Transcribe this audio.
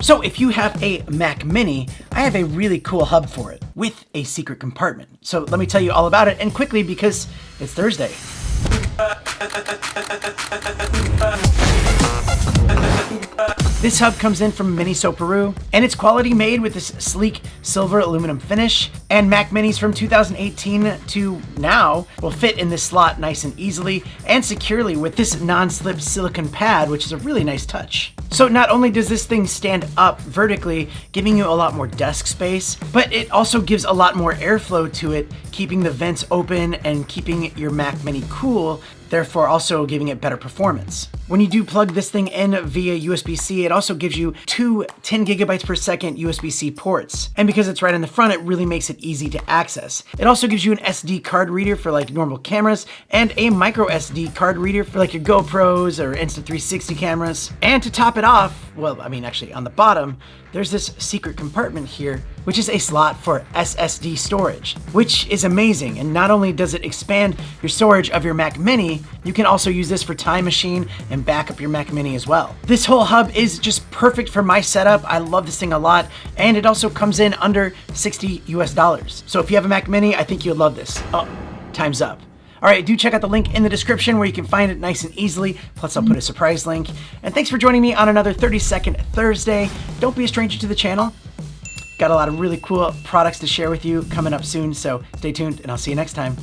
So if you have a Mac Mini, I have a really cool hub for it with a secret compartment. So let me tell you all about it, and quickly because it's Thursday. This hub comes in from Miniso Peru, and it's quality made with this sleek silver aluminum finish, and Mac Minis from 2018 to now will fit in this slot nice and easily and securely with this non-slip silicone pad, which is a really nice touch. So not only does this thing stand up vertically, giving you a lot more desk space, but it also gives a lot more airflow to it, keeping the vents open and keeping your Mac Mini cool, therefore also giving it better performance. When you do plug this thing in via USB-C, it also gives you two 10 gigabytes per second USB-C ports. And because it's right in the front, it really makes it easy to access. It also gives you an SD card reader for like normal cameras and a micro SD card reader for like your GoPros or Insta360 cameras. And to top it off, well, I mean, actually on the bottom, there's this secret compartment here, which is a slot for SSD storage, which is amazing. And not only does it expand your storage of your Mac Mini, you can also use this for Time Machine and back up your Mac Mini as well. This whole hub is just perfect for my setup. I love this thing a lot, and it also comes in under $60 US. So if you have a Mac Mini, I think you'll love this. Oh, time's up. All right, do check out the link in the description where you can find it nice and easily. Plus, I'll put a surprise link. And thanks for joining me on another 30-second Thursday. Don't be a stranger to the channel. Got a lot of really cool products to share with you coming up soon, so stay tuned and I'll see you next time.